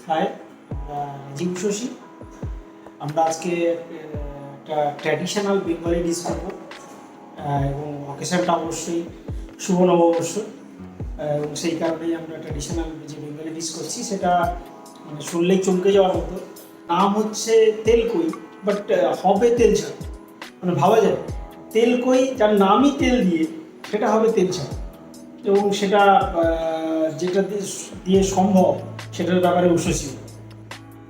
High, Rajib Shashi. আমরা আজকে একটা ট্র্যাডিশনাল বেঙ্গলি ডিশ করবো এবং অকেশনটা অবশ্যই শুভ নববর্ষ, এবং সেই কারণেই আমরা ট্র্যাডিশনাল যে বেঙ্গলি ডিশ করছি সেটা মানে শুনলেই চমকে যাওয়ার মতো। নাম হচ্ছে তেলকই, বাট হবে তেল ছাড়া। মানে ভাবা যায় তেলকই, যার নামই তেল দিয়ে, সেটা হবে তেল ছাড়া। এবং সেটা যেটা দিয়ে সম্ভব সেটার ব্যাপারে উৎসাহী।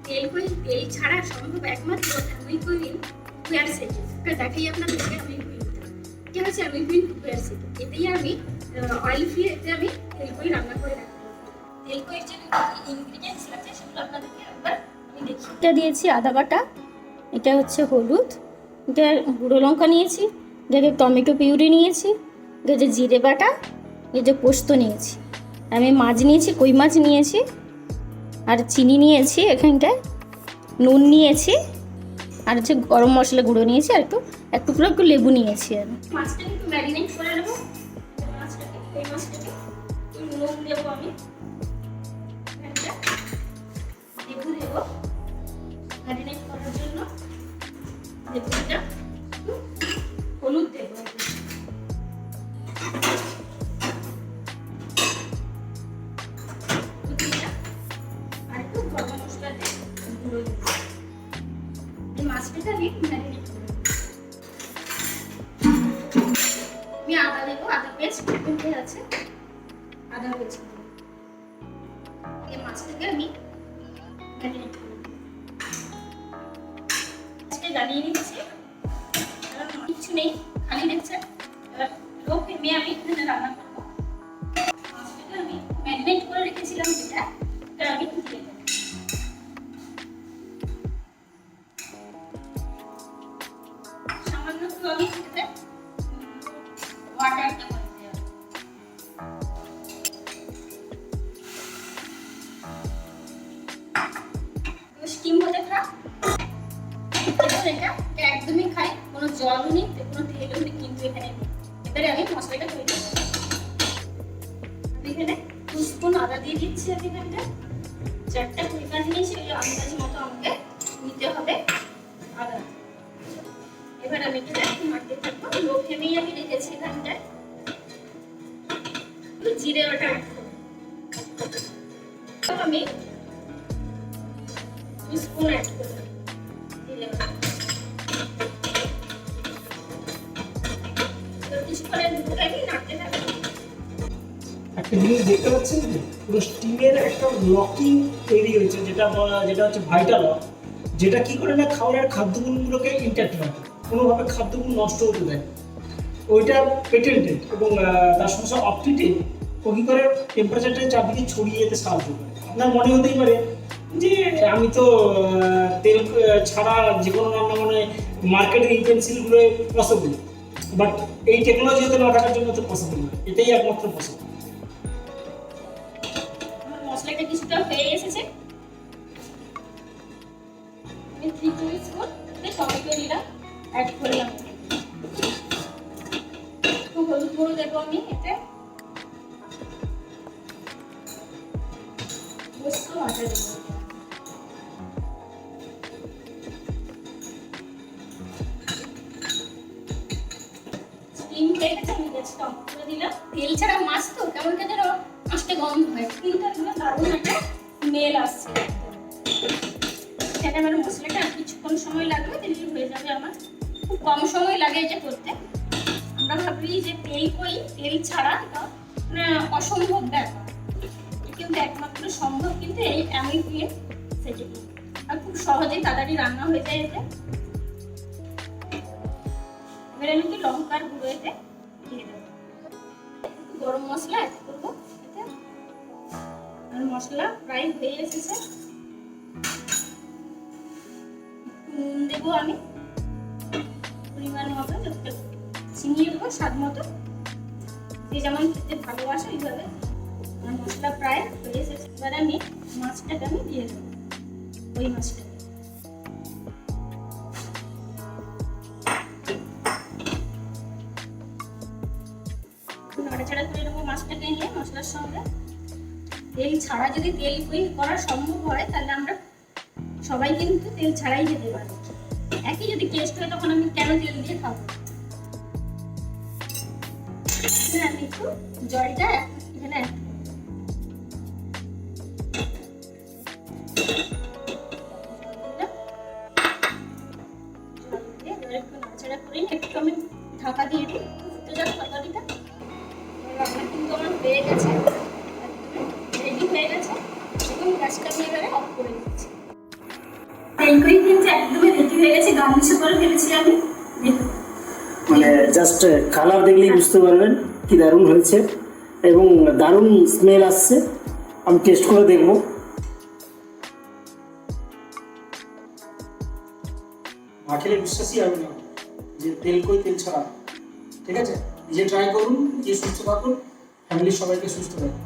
তেলকই তেল ছাড়া সম্ভব একমাত্র অ্যামিকুইন কুয়ার সেট। দেখাই আপনাদেরকে অ্যামিকুইন কি হচ্ছে। অ্যামিকুইন কুয়ার সেট, এতেই আমি অয়েল ফ্রি, এতে আমি তেলকই রান্না করে রাখবো। তেলকইয়ের যে ইনগ্রিডিয়েন্টস আছে সেগুলো আপনাদেরকে একবার আমি দেখি। এটা দিয়েছি আদা বাটা, এটা হচ্ছে হলুদ, এটা গুঁড়ো লঙ্কা নিয়েছি, এটাকে টমেটো পিউরি নিয়েছি, এটা যে জিরে বাটা, এই যে পোস্ত নিয়েছি, আমি মাছ নিয়েছি, কই মাছ নিয়েছি, আর চিনি নিয়েছি, এখানটায় নুন নিয়েছি, আর হচ্ছে গরম মশলা গুঁড়ো নিয়েছি, আর একটু লেবু নিয়েছি। আমি মাছটাকে একটু ম্যারিনেট করে নেবো। এই মাছটাকে নুন দেবো, আমি লেবু দেবো ম্যারিনেট করার জন্য, লেবুটা, হলুদ দেবো, মাছটাকে আমি ম্যারিনেট করব। আমি আদা দেবো, আদা পেস্ট কিনতে আছে, আদা পেস্ট এই মাছটাকে আমি ম্যারিনেট করব। আজকে জ্বালিয়ে নিচ্ছি, কিছু নেই, খালি দেখছেন। এবার লো ফ্লেমে আমি এখানে রান্না করবো। মাছটাকে আমি ম্যারিনেট করে রেখেছিলাম, যেটা আমি দিয়ে দেবো। সামান্য একটু আমি এতে ওয়াটার দেবো। স্টিম হতে থাক। এটা একদমই খাই, কোনো জলও নেই, কোনো তেলও নেই, কিন্তু এখানে এবারে আমি মশলাটা তৈরি করবো। এখানে 2 স্পুন আদা দিয়ে দিচ্ছি। আমি এখানটা 4টা কুইকার নিয়েছি, ওই আন্দাজ মতো আমাকে নিতে হবে আদা। এবার আমি এটা মাখতে থাকবো, লো ফ্লেমেই আমি রেখেছি। এখানটায় জিরে বাটা অ্যাড করবো। আমি 2 স্পুন অ্যাড করবো জিরে বাটা। একটা জিনিস দেখতে পাচ্ছেন যে পুরো স্টিমের একটা লকিং তৈরি হয়েছে, যেটা হচ্ছে ভাইটাল লক, যেটা কি করে না খাবারের খাদ্যগুণগুলোকে ইন্ট্যাক্ট রাখে, কোনোভাবে খাদ্যগুণ নষ্ট হতে দেয়। ওইটা পেটেন্টেড, এবং তার সঙ্গে সঙ্গে অপটিটেড, ও কী করে টেম্পারেচারটা চারদিকে ছড়িয়ে যেতে সাহায্য করে। আপনার মনে হতেই পারে যে আমি তো তেল ছাড়া যে কোনো রান্না মানে মার্কেটের ইউটেন্সিলগুলো পসিবল, বাট এই টেকনোলজি হতে না থাকার জন্য তো পসিবল না, এটাই একমাত্র পসিবল। মশলাটা কিছুটা হয়ে এসেছে, আমি 3 টেবিল স্পুন টমেটো দিলাম, অ্যাড করলাম। একটু হলুদ গুঁড়ো দেবো আমি এতে, পোস্ত বাটা দেবো, স্টিম হয়ে গেছে, আমি গ্যাসটা অফ করে দিলাম। তেল ছাড়া মাছ তো কেমন যেন মাছটা গন্ধ হয়, কিন্তু একদম দারুণ একটা স্মেল আসছে। এখানে আমার মশলাটা আর কিছুক্ষণ সময় লাগবে, দিলেই হয়ে যাবে আমার। খুব কম সময় লাগে এটা করতে। আমরা ভাবি যে তেল ছাড়া মানে অসম্ভব ব্যাপার, কিন্তু একমাত্র সম্ভব কিন্তু এই অ্যামিকুইন সেটে, আর খুব সহজেই তাড়াতাড়ি রান্না হয়ে যায় এতে। এবার আমি কি লঙ্কার গুঁড়ো এতে দিয়ে দেবো, গরম মশলা অ্যাড করবো এতে, আর মশলা প্রায় হয়ে এসেছে। নুন দেবো আমি পরিমাণ মতো, চিনি দেবো স্বাদ মতো, যে যেমন খেতে ভালোবাসে এইভাবে। আমার মশলা প্রায় হয়ে এসেছে। এবার আমি মাছটাকে আমি দিয়ে দেবো, ওই মাছটা নাড়াচাড়া করে নেবো মাছটাকে নিয়ে মশলার সঙ্গে। তেল ছাড়া যদি তেল কই করা সম্ভব হয় তাহলে আমরা সবাই কিন্তু তেল ছাড়াই খেতে পারি। একই যদি টেস্ট হয় তখন আমি কেন তেল দিয়ে খাবো। এখানে আমি একটু জলটা এখানে add একটু নাড়াচাড়া করে একটু আমি ঢাকা দিয়ে দিই ফুটে যাক তরকারিটা। রান্না কিন্তু আমার হয়ে গেছে, রেডি হয়ে গেছে এবং গ্যাসটা আমি এবারে অফ করে দিচ্ছি। তেলকড়ি কিন্তু একদমই রেডি হয়ে গেছে, গার্নিশ করে ফেলেছি আমি। মানে জাস্ট কালার দেখলেই বুঝতে পারবেন কি দারুণ হয়েছে এবং দারুণ স্মেল আসছে। আমি টেস্ট করে দেখব। না খেলে বিশ্বাসই হবে না যে তেল কই তেল ছাড়া। ঠিক আছে, নিজে ট্রাই করুন, নিজে সুস্থ থাকুন, ফ্যামিলির সবাইকে সুস্থ রাখুন।